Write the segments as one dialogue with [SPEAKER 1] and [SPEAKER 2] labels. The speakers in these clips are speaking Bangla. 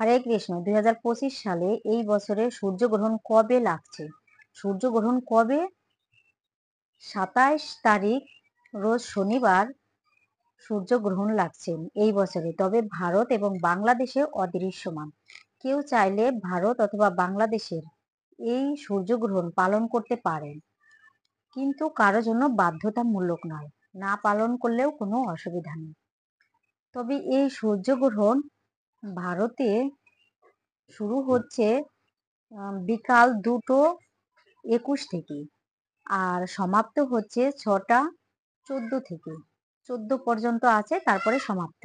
[SPEAKER 1] হরে কৃষ্ণ। 2025 সালে এই বছরে সূর্যগ্রহণ কবে লাগছে? সূর্যগ্রহণ কবে? 27 তারিখ রোজ শনিবার সূর্যগ্রহণ লাগছে এই বছরে। তবে ভারত এবং বাংলাদেশে অদৃশ্যমান। কেউ চাইলে ভারত অথবা বাংলাদেশের এই সূর্যগ্রহণ পালন করতে পারেন, কিন্তু কারো জন্য বাধ্যতামূলক নয়। না পালন করলেও কোনো অসুবিধা নেই। তবে এই সূর্যগ্রহণ ভারতে শুরু হচ্ছে বিকাল 2:21 থেকে, আর সমাপ্ত হচ্ছে 6:14 থেকে। 14 পর্যন্ত আছে, তারপরে সমাপ্ত।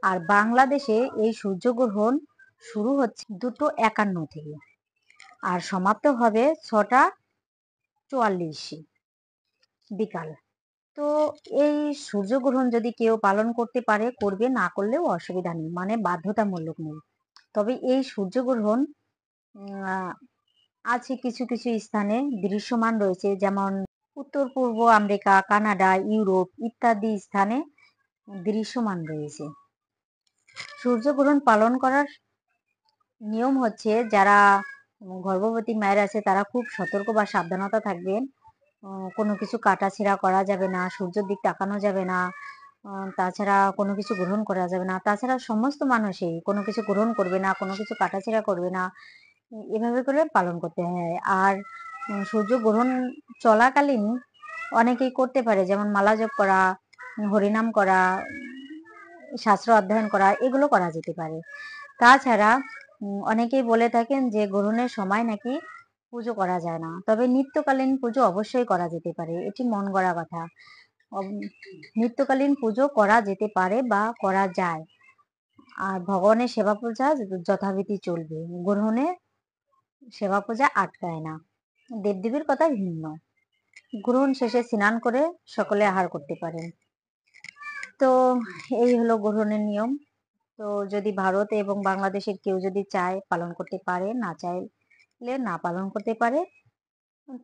[SPEAKER 1] আর বাংলাদেশে এই সূর্যগ্রহণ শুরু হচ্ছে 2:51 থেকে, আর সমাপ্ত হবে 6:44 বিকাল। তো এই সূর্যগ্রহণ যদি কেউ পালন করতে পারে করবে, না করলেও অসুবিধা নেই, মানে বাধ্যতামূলক নেই। তবে এই সূর্যগ্রহণ আছে কিছু কিছু স্থানে দৃশ্যমান রয়েছে, যেমন উত্তর পূর্ব আমেরিকা, কানাডা, ইউরোপ ইত্যাদি স্থানে দৃশ্যমান রয়েছে। সূর্যগ্রহণ পালন করার নিয়ম হচ্ছে, যারা গর্ভবতী মায়ের আছে তারা খুব সতর্ক বা সাবধানতা থাকবেন। কোনো কিছু কাটাছেঁড়া করা যাবে না, সূর্যের দিক তাকানো যাবে না, তাছাড়া কোনো কিছু গ্রহণ করা যাবে না। তাছাড়া সমস্ত মানুষই কোনো কিছু গ্রহণ করবে না, কোনো কিছু কাটাছেঁড়া করবে না, এভাবে করে পালন করতে হয়। আর সূর্যগ্রহণ চলাকালীন অনেকেই করতে পারে, যেমন মালা জপ করা, হরিনাম করা, শাস্ত্র অধ্যয়ন করা, এগুলো করা যেতে পারে। তাছাড়া অনেকেই বলে থাকেন যে গ্রহণের সময় নাকি পুজো করা যায় না, তবে নিত্যকালীন পুজো অবশ্যই করা যেতে পারে, এটি মন গড়া কথা। নিত্যকালীন পুজো করা যেতে পারে বা করা যায়। আর ভগবানের সেবা পূজা যথাবিধি চলবে, গ্রহণে সেবা পূজা আটকায় না। দেবদেবীর কথা ভিন্ন। গ্রহণ শেষে স্নান করে সকলে আহার করতে পারেন। তো এই হলো গ্রহণের নিয়ম। তো যদি ভারত এবং বাংলাদেশের কেউ যদি চায় পালন করতে পারে, না চাইলে না পালন করতে পারে,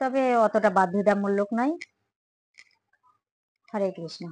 [SPEAKER 1] তবে অতটা বাধ্যতামূলক নয়। হরে কৃষ্ণ।